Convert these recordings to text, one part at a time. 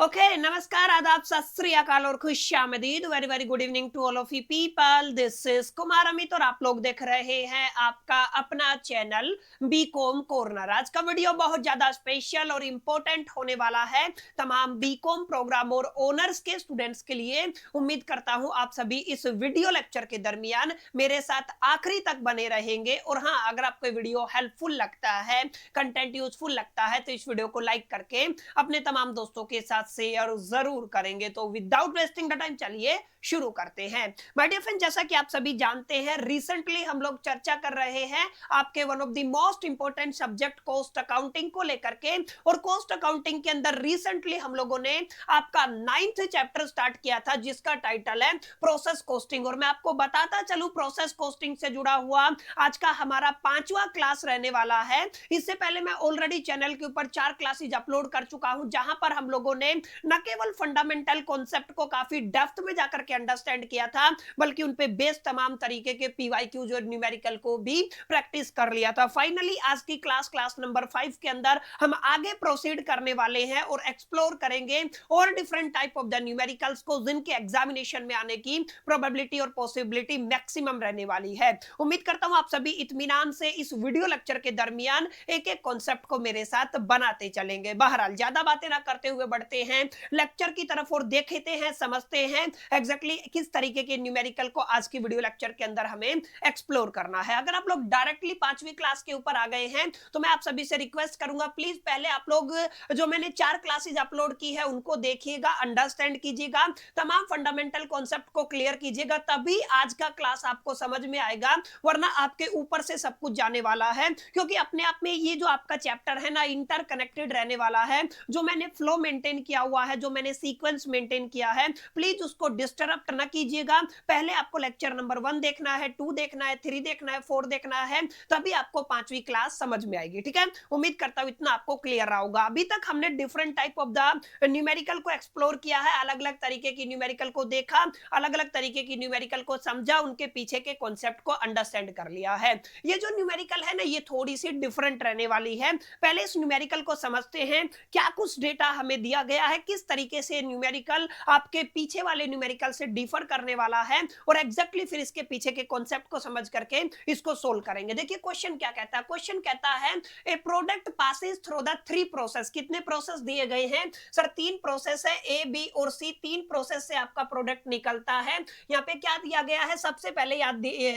Okay नमस्कार आदाब सत श्री अकाल और खुश आमदीद very very good evening to all of you people. This is Kumar Amit और आप लोग देख रहे हैं आपका अपना चैनल बीकॉम कॉर्नर। आज का वीडियो बहुत ज्यादा स्पेशल और इम्पोर्टेंट होने वाला है तमाम बीकॉम प्रोग्राम और ओनर्स के स्टूडेंट्स के लिए। उम्मीद करता हूं आप सभी इस वीडियो लेक्चर के दरमियान मेरे साथ आखिरी तक बने रहेंगे। और हाँ, अगर आपको वीडियो हेल्पफुल लगता है, कंटेंट यूजफुल लगता है तो इस वीडियो को लाइक करके अपने तमाम दोस्तों के साथ शेयर जरूर करेंगे। तो विदाउट वेस्टिंग द टाइम चलिए शुरू करते हैं। माय डियर फ्रेंड, जैसा कि आप सभी जानते हैं रिसेंटली हम लोग चर्चा कर रहे हैं आपके one of the most important subject cost accounting को लेकर के। और कॉस्ट अकाउंटिंग के अंदर रिसेंटली हम लोगों ने आपका 9th चैप्टर स्टार्ट किया था जिसका टाइटल है प्रोसेस कॉस्टिंग। और मैं आपको बताता चलूं प्रोसेस कॉस्टिंग से जुड़ा हुआ आज का हमारा 5वां क्लास रहने वाला है। इससे पहले मैं ऑलरेडी चैनल के ऊपर 4 क्लासेज अपलोड कर चुका हूं जहां पर हम लोगों ने न केवल फंडामेंटल कॉन्सेप्ट को काफी डेप्थ में जाकर के अंडरस्टैंड किया था बल्कि उन पे बेस्ड तमाम तरीके के पीवाईक्यूज और न्यूमेरिकल को भी प्रैक्टिस कर लिया था। फाइनली आज की क्लास नंबर 5 के अंदर हम आगे प्रोसीड करने वाले हैं और एक्सप्लोर करेंगे और different type of the numericals को जिनके एग्जामिनेशन में आने की प्रोबेबिलिटी और पॉसिबिलिटी मैक्सिमम रहने वाली है। उम्मीद करता हूं आप सभी इत्मीनान से इस वीडियो लेक्चर के दरमियान एक एक कॉन्सेप्ट को मेरे साथ बनाते चलेंगे। बहरहाल ज्यादा बातें ना करते हुए बढ़ते हैं लेक्चर की तरफ और देखते हैं, समझते हैं एग्जैक्टली किस तरीके के न्यूमेरिकल को आज की वीडियो लेक्चर के अंदर हमें एक्सप्लोर करना है। अगर आप लोग डायरेक्टली 5वीं क्लास के ऊपर आ गए हैं तो मैं आप सभी से रिक्वेस्ट करूंगा प्लीज पहले आप लोग जो मैंने 4 क्लासेज अपलोड की है उनको देखिएगा, अंडरस्टैंड कीजिएगा, तमाम फंडामेंटल कॉन्सेप्ट को क्लियर कीजिएगा, तभी आज का क्लास आपको समझ में आएगा। वरना आपके ऊपर से सब कुछ जाने वाला है क्योंकि अपने आप में ये जो आपका चैप्टर है ना इंटरकनेक्टेड रहने वाला है। जो मैंने फ्लो मेंटेन किया हुआ है, जो मैंने सीक्वेंस मेंटेन किया है, प्लीज उसको डिस्टर्ब न कीजिएगा। पहले आपको लेक्चर नंबर 1 देखना है, 2 देखना है, 3 देखना है, 4 देखना है, तभी आपको 5वीं क्लास समझ में आएगी। ठीक है, उम्मीद करता हूं इतना आपको क्लियर रहा होगा। अभी तक हमने different type of the numerical को एक्सप्लोर किया है, अलग अलग तरीके की न्यूमेरिकल को देखा, अलग अलग तरीके की न्यूमेरिकल को समझा, उनके पीछे के कॉन्सेप्ट को अंडरस्टैंड कर लिया है। ये जो न्यूमेरिकल है ना ये थोड़ी सी डिफरेंट रहने वाली है। पहले इस न्यूमेरिकल को समझते हैं, क्या कुछ डेटा हमें दिया गया है, किस तरीके से न्यूमेरिकल आपके पीछे वाले न्यूमेरिकल से डिफर करने वाला है और एग्जैक्टली फिर इसके पीछे के कॉन्सेप्ट को समझ करके इसको सोल्व करेंगे। देखिए क्वेश्चन क्या कहता है, क्वेश्चन कहता है a product passes through the 3 process. कितने प्रोसेस दिए गए हैं सर? 3 प्रोसेस है, ए बी और सी। 3 प्रोसेस से आपका प्रोडक्ट निकलता है। यहाँ पे क्या दिया गया है, सबसे पहले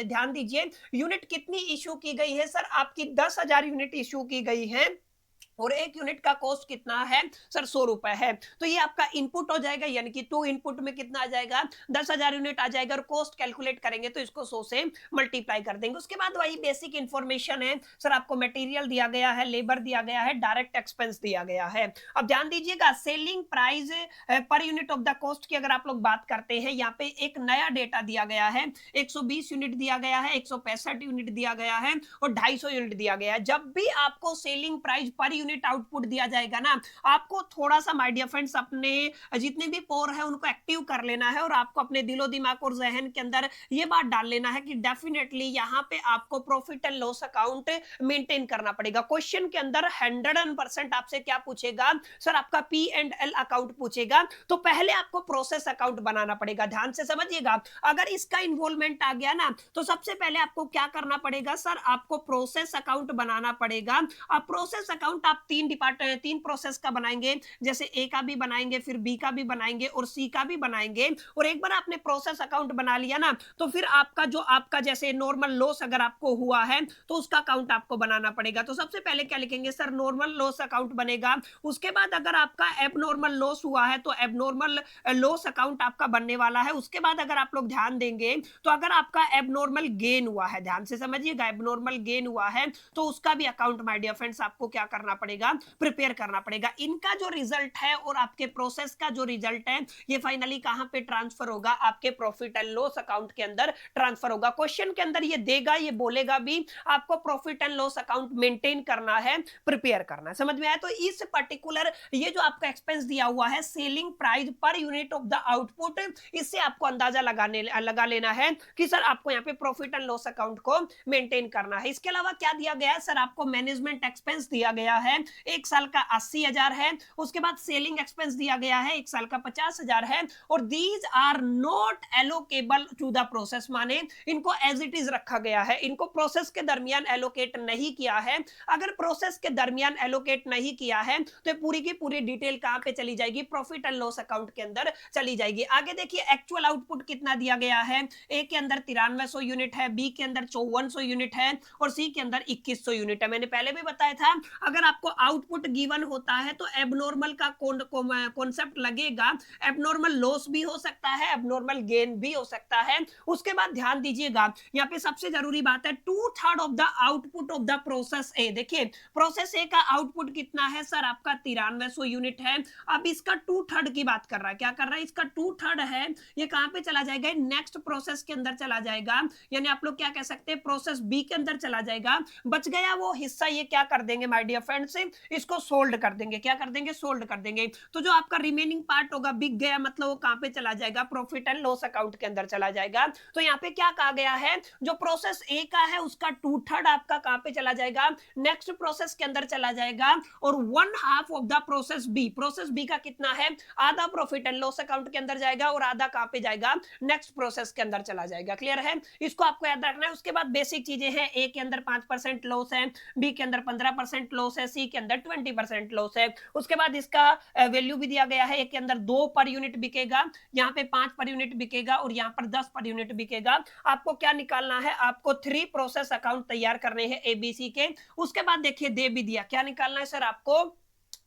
ध्यान दीजिए यूनिट कितनी इशू की गई है सर? आपकी 10,000 यूनिट इशू की गई है और 1 यूनिट का कॉस्ट कितना है सर? 100 रुपए है। तो ये आपका इनपुट हो जाएगा, यानी कि 2 इनपुट में कितना आ जाएगा? 10,000 यूनिट आ जाएगा। और कॉस्ट कैलकुलेट करेंगे तो इसको 100 से मल्टीप्लाई कर देंगे। उसके बाद वही बेसिक इंफॉर्मेशन है सर, आपको मटेरियल दिया गया है, लेबर दिया गया है, डायरेक्ट एक्सपेंस दिया गया है। अब ध्यान दीजिएगा selling price per unit of the cost की अगर आप लोग बात करते हैं, यहाँ पे एक नया डेटा दिया गया है, 120 यूनिट दिया गया है, 165 यूनिट दिया गया है और 250 यूनिट दिया गया है। जब भी आपको selling price per unit output दिया जाएगा ना, आपको थोड़ा सा माय डियर फ्रेंड्स अपने जितने भी पोर है उनको एक्टिव कर लेना है और आपको अपने दिलो दिमाग और जहन के अंदर ये बात डाल लेना है कि डेफिनेटली यहाँ पे आपको profit and loss account maintain करना पड़ेगा। क्वेश्चन के अंदर 100% आपसे क्या पूछेगा सर? आपका P&L अकाउंट पूछेगा। तो पहले आपको प्रोसेस अकाउंट बनाना पड़ेगा। ध्यान से समझिएगा, अगर इसका इन्वॉल्वमेंट आ गया ना तो सबसे पहले आपको क्या करना पड़ेगा सर? आपको प्रोसेस अकाउंट बनाना पड़ेगा। अब प्रोसेस अकाउंट आप 3 प्रोसेस का बनाएंगे, जैसे ए का भी बनाएंगे, फिर बी का भी बनाएंगे और सी का भी बनाएंगे। और एक बार आपने प्रोसेस अकाउंट बना लिया ना तो फिर आपका जैसे नॉर्मल लॉस अगर आपको हुआ है तो उसका अकाउंट आपको बनाना पड़ेगा। तो सबसे पहले क्या लिखेंगे सर? नॉर्मल लॉस अकाउंट बनेगा। उसके बाद अगर आपका एबनॉर्मल लॉस हुआ है तो एबनॉर्मल लॉस अकाउंट आपका बनने वाला है। उसके बाद अगर आप लोग ध्यान देंगे तो अगर आपका एबनॉर्मल गेन हुआ है, ध्यान से समझिएगा, एबनॉर्मल गेन हुआ है तो उसका भी अकाउंट माय डियर फ्रेंड्स आपको क्या करना पड़ेगा? प्रिपेयर करना पड़ेगा। इनका जो रिजल्ट है और आपके प्रोसेस का जो रिजल्ट है ये फाइनली कहां पे ट्रांसफर होगा? आपके प्रॉफिट एंड लॉस अकाउंट के अंदर ट्रांसफर होगा। क्वेश्चन के अंदर ये देगा, ये बोलेगा भी आपको profit and loss account maintain करना है, प्रिपेयर करना है। समझ में आया? तो इस पर्टिकुलर ये जो आपका एक्सपेंस दिया हुआ है selling price per unit of the output, इससे आपको अंदाजा लगा लेना है कि सर आपको यहाँ पे प्रॉफिट एंड लॉस अकाउंट को मेंटेन करना है। इसके अलावा क्या दिया गया है सर? आपको मैनेजमेंट एक्सपेंस दिया गया है। है, 1 साल का 80,000 है, उसके बाद सेलिंग एक्सपेंस दिया गया है 1 साल का 50,000 है, और these are not allocable to the process, माने इनको एज इट इज रखा गया है, इनको प्रोसेस के दरमियान एलोकेट नहीं किया है। अगर प्रोसेस के दरमियान एलोकेट नहीं किया है तो पूरी की पूरी डिटेल कहां पे चली जाएगी, प्रॉफिट एंड लॉस अकाउंट के अंदर चली जाएगी। आगे देखिए एक्चुअल आउटपुट कितना दिया गया है, ए के अंदर 9300 यूनिट है, बी के अंदर 5400 यूनिट है, और सी के अंदर 2100 यूनिट है। मैंने पहले भी बताया था अगर आपको आउटपुट गिवन होता है तो एबनॉर्मल का कॉन्सेप्ट लगेगा, एबनॉर्मल लॉस भी हो सकता है, एबनॉर्मल गेन भी हो सकता है। उसके बाद ध्यान दीजिएगा यहाँ पे सबसे जरूरी बात है 2/3 of the output of the process ए। देखिए प्रोसेस ए का आउटपुट कितना है सर, आपका 9300 यूनिट है। अब इसका 2/3 की बात कर रहा है, क्या कर रहा है, इसका 2/3 है, ये कहां पे चला जाएगा, नेक्स्ट प्रोसेस के अंदर चला जाएगा, यानी आप लोग क्या कह सकते हैं प्रोसेस बी के अंदर चला जाएगा। बच गया वो हिस्सा, ये क्या कर देंगे माय डियर फ्रेंड्स, इसको सोल्ड कर देंगे। क्या कर देंगे, सोल्ड कर देंगे। तो जो आपका रिमेनिंग पार्ट होगा बिक गया, मतलब वो कहां पे चला जाएगा, प्रॉफिट एंड लॉस अकाउंट के अंदर चला जाएगा। तो यहाँ पे क्या कहा गया है, जो प्रोसेस ए का है उसका 2/3 आपका कहां पे चला जाएगा, नेक्स्ट प्रोसेस के अंदर चला जाएगा, और 1/2 of the process B, process B का कितना है, आधा प्रॉफिट एंड लॉस अकाउंट के अंदर जाएगा और आधा कहां पे जाएगा, नेक्स्ट प्रोसेस के अंदर चला जाएगा। क्लियर है, इसको आपको याद रखना है। उसके बाद बेसिक चीजें हैं, ए के अंदर 5% लॉस है, बी के अंदर 15% लॉस है, सी के अंदर 20% लॉस है। उसके बाद इसका वैल्यू भी दिया गया है, ए के अंदर 2 पर यूनिट बिकेगा, यहाँ पे 5 पर यूनिट बिकेगा, और यहाँ पर 10 पर यूनिट बिकेगा। आपको क्या निकालना है, आपको 3 प्रोसेस अकाउंट तैयार करने हैं एबीसी के। उसके बाद देखिए दे भी दिया, क्या निकालना है सर, आपको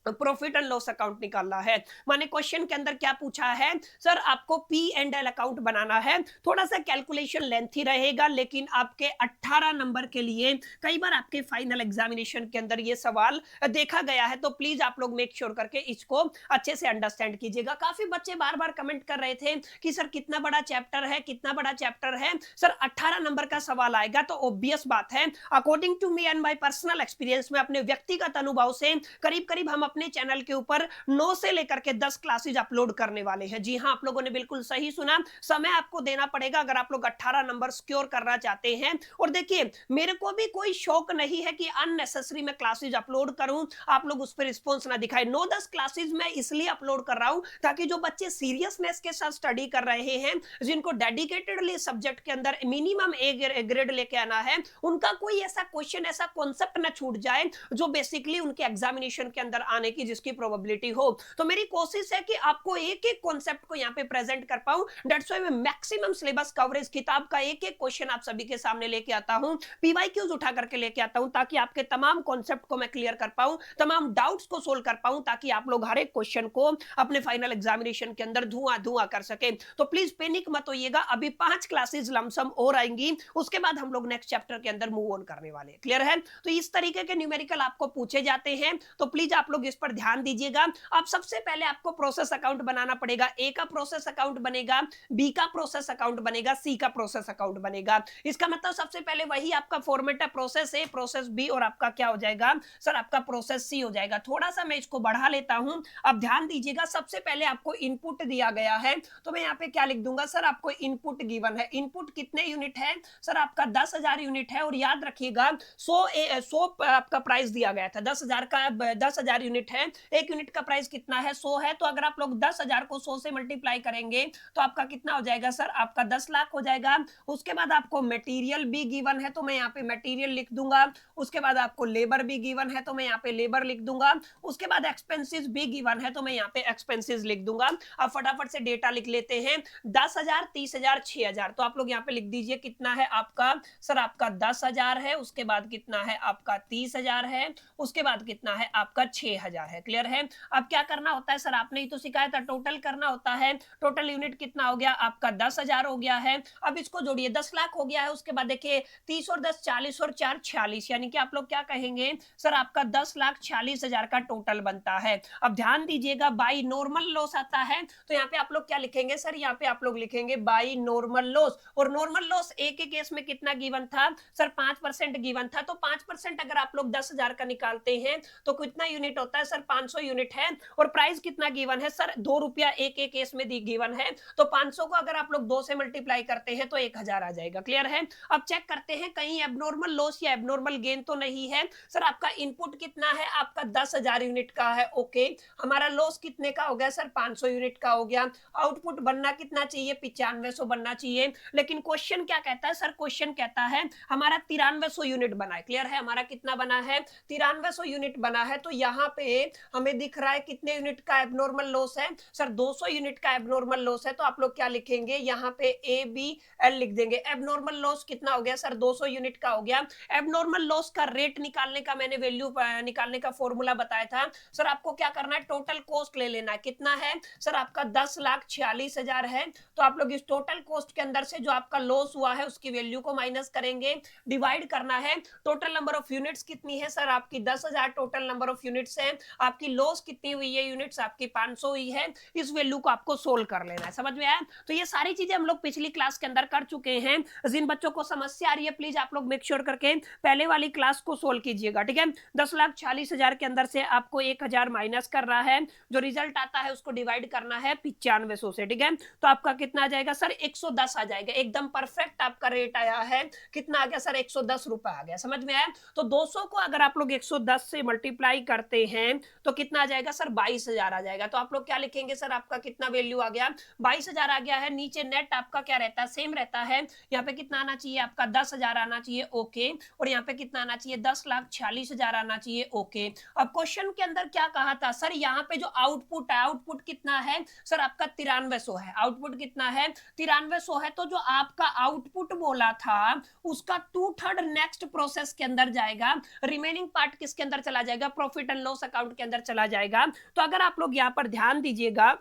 प्रॉफिट एंड लॉस अकाउंट निकालना है। माने क्वेश्चन के अंदर क्या पूछा है सर, आपको पी एंड एल अकाउंट बनाना है। थोड़ा सा कैलकुलेशन लेंथी रहेगा, लेकिन आपके 18 नंबर के लिए कई बार आपके फाइनल एग्जामिनेशन के अंदर ये सवाल देखा गया है, तो प्लीज आप लोग मेक श्योर करके इसको अच्छे से अंडरस्टैंड कीजिएगा। काफी बच्चे बार बार कमेंट कर रहे थे कि सर कितना बड़ा चैप्टर है, कितना बड़ा चैप्टर है। सर 18 नंबर का सवाल आएगा, तो ऑब्वियस बात है according to me and my personal experience में, अपने व्यक्तिगत अनुभव से करीब करीब हम अपने चैनल के ऊपर 9 से लेकर के 10 क्लासेज अपलोड करने वाले हैं। जी हां, आप लोगों ने बिल्कुल सही सुना, समय आपको देना पड़ेगा अगर आप लोग 18 नंबर सिक्योर करना चाहते हैं। और देखिए मेरे को भी कोई शौक नहीं है कि अननेसेसरी मैं क्लासेज अपलोड करूं, आप लोग उस पर रिस्पॉन्स ना दिखाएं। 9-10 क्लासेज मैं इसलिए अपलोड कर रहा हूं ताकि जो बच्चे सीरियसनेस के साथ स्टडी कर रहे हैं, जिनको डेडिकेटेडली सब्जेक्ट के अंदर मिनिमम ए ग्रेड लेके आना है, उनका कोई ऐसा क्वेश्चन, ऐसा कॉन्सेप्ट ना छूट जाए जो बेसिकली उनके एग्जामिनेशन के अंदर आने की जिसकी प्रोबेबिलिटी हो। तो मेरी कोशिश है कि आपको एक एक कॉन्सेप्ट को यहां पे प्रेजेंट कर पाऊं। दैट्स व्हाई मैं मैक्सिमम सिलेबस कवरेज, किताब का एक एक क्वेश्चन आप सभी के सामने लेके आता हूं, पीवाईक्यूज उठा करके लेके आता हूं, ताकि आपके तमाम कॉन्सेप्ट को मैं क्लियर कर पाऊं, तमाम डाउट्स को सोल्व कर पाऊं, ताकि आप लोग हर एक क्वेश्चन को अपने फाइनल एग्जामिनेशन के अंदर धुआं कर सके। तो प्लीज पैनिक मत होइएगा, अभी 5 क्लासेस लमसम और आएंगी, उसके बाद हम लोग नेक्स्ट चैप्टर के अंदर मूव ऑन करने वाले हैं। क्लियर है, तो इस तरीके के न्यूमेरिकल आपको पूछे जाते हैं, तो प्लीज आप लोग इस पर ध्यान दीजिएगा। अब सबसे पहले आपको प्रोसेस अकाउंट बनाना पड़ेगा। ए का प्रोसेस अकाउंट बनेगा, बी का प्रोसेस अकाउंट बनेगा, सी का प्रोसेस अकाउंट बनेगा। इसका मतलब सबसे पहले वही आपका फॉर्मेट है, प्रोसेस ए, प्रोसेस बी, और आपका क्या हो जाएगा सर, आपका प्रोसेस सी हो जाएगा। थोड़ा सा मैं इसको बढ़ा लेता हूं। अब ध्यान दीजिएगा, सबसे पहले आपको इनपुट दिया गया है, तो मैं यहाँ पे क्या लिख दूंगा सर, आपको इनपुट गिवन है। इनपुट कितने यूनिट है सर, आपका 10,000 यूनिट है, और याद रखिएगा 100 आपका प्राइस दिया गया था, 10,000 यूनिट है, एक यूनिट का प्राइस कितना है 100 है। तो अगर आप लोग 10,000 को 100 से मल्टीप्लाई करेंगे तो आपका कितना हो जाएगा सर, आपका 10 लाख हो जाएगा। उसके बाद आपको मटेरियल भी गिवन है, तो मैं यहाँ पे मटेरियल लिख दूंगा। उसके बाद आपको लेबर भी गिवन है, तो मैं यहाँ पे लेबर लिख दूंगा। उसके बाद एक्सपेंसेस भी गिवन है, तो मैं यहाँ पे एक्सपेंसेस लिख दूंगा। अब फटाफट से डेटा लिख लेते हैं, 10,000, 30,000, 6,000। तो आप लोग यहाँ पे लिख दीजिए कितना है आपका सर, आपका 10,000 है, उसके बाद कितना है आपका 30,000 है, उसके बाद कितना है आपका 6,000 है। क्लियर है। अब क्या करना होता है सर, आपने ही तो सिखाया था, टोटल करना होता है। टोटल यूनिट कितना हो गया आपका 10,000 हो गया है। अब इसको जोड़िए, 10 लाख हो गया है। उसके बाद देखिए 30 और 10 40 और 4 46, यानी कि आप लोग क्या कहेंगे सर, आपका 10,46,000 का टोटल बनता है। अब ध्यान दीजिएगा, बाई नॉर्मल लॉस आता है, तो यहाँ पे आप लोग क्या लिखेंगे सर, यहाँ पे आप लोग लिखेंगे बाई नॉर्मल लॉस। और नॉर्मल लॉस ए के केस में कितना गिवन था सर, 5% गिवन था। तो 5% अगर आप लोग 10,000 का निकालते हैं तो कितना यूनिट होता होता है सर 500 यूनिट है और प्राइस कितना गिवन है सर 2 रुपया एक एक केस में गिवन है, तो 500 को अगर आप लोग 2 से मल्टीप्लाई करते हैं तो 1000 आ जाएगा। क्लियर है? अब चेक करते हैं कहीं एबनॉर्मल लॉस या एबनॉर्मल गेन तो नहीं है। सर आपका इनपुट कितना है, आपका 10,000 यूनिट का है। ओके, हमारा लॉस कितने का हो गया सर 500 यूनिट का हो गया। आउटपुट बनना कितना चाहिए 9500 बनना चाहिए, लेकिन क्वेश्चन क्या कहता है सर, क्वेश्चन कहता है हमारा 9300 यूनिट बना है। क्लियर है? हमारा कितना बना है 9300 यूनिट बना है, तो यहाँ पे हमें दिख रहा है कितने यूनिट का एबनॉर्मल लॉस है सर 200 यूनिट का एबनॉर्मल लॉस है। तो आप लोग क्या लिखेंगे यहाँ पे ABL लिख देंगे। एबनॉर्मल लॉस कितना हो गया सर 200 यूनिट का हो गया। एबनॉर्मल लॉस का रेट निकालने का मैंने वैल्यू निकालने का फॉर्मूला बताया था सर, आपको क्या करना है टोटल कॉस्ट ले लेना है। कितना है सर आपका 10,46,000 है, तो आप लोग इस टोटल कॉस्ट के अंदर से जो आपका लॉस हुआ है उसकी वैल्यू को माइनस करेंगे, डिवाइड करना है। टोटल नंबर ऑफ यूनिट्स कितनी है सर आपकी 10,000 टोटल नंबर ऑफ यूनिट्स है, आपकी लॉस कितनी हुई है यूनिट्स आपकी 500 हुई है। इस वैल्यू को आपको सोल्व कर लेना है। समझ में आया? तो ये सारी चीजें हम लोग पिछली क्लास के अंदर कर चुके हैं। जिन बच्चों को समस्या आ रही है प्लीज आप लोग मेक श्योर करके पहले वाली क्लास को सोल्व कीजिएगा। ठीक है, 10,40,000 के अंदर से आपको 1000 माइनस कर रहा है, जो रिजल्ट आता है उसको डिवाइड करना है 9500 से। ठीक है, तो आपका कितना आ जाएगा सर 110 आ जाएगा। एकदम परफेक्ट आपका रेट आया है। कितना आ गया सर 110 रुपए आ गया। समझ में आया? तो 200 को अगर आप लोग 110 से मल्टीप्लाई करते हैं तो कितना आ जाएगा सर 22,000 आ जाएगा। तो आप लोग क्या लिखेंगे सर, आपका कितना वैल्यू आ गया 22,000 आ गया है। नीचे नेट आपका क्या रहता है, सेम रहता है। यहाँ पे कितना आना चाहिए आपका 10,000 आना चाहिए। ओके, और यहाँ पे कितना आना चाहिए 10,46,000 आना चाहिए। ओके, अब क्वेश्चन के अंदर क्या कहा था सर, यहाँ पे जो आउटपुट है, आउटपुट कितना है सर आपका 9300 है। आउटपुट कितना है 9300 है, तो जो आपका आउटपुट बोला था उसका 2/3 नेक्स्ट प्रोसेस के अंदर जाएगा, रिमेनिंग पार्ट किसके अंदर चला जाएगा, प्रॉफिट एंड लॉस अकाउंट के अंदर चला जाएगा। तो अगर आप लोग यहाँ पर ध्यान दीजिएगा,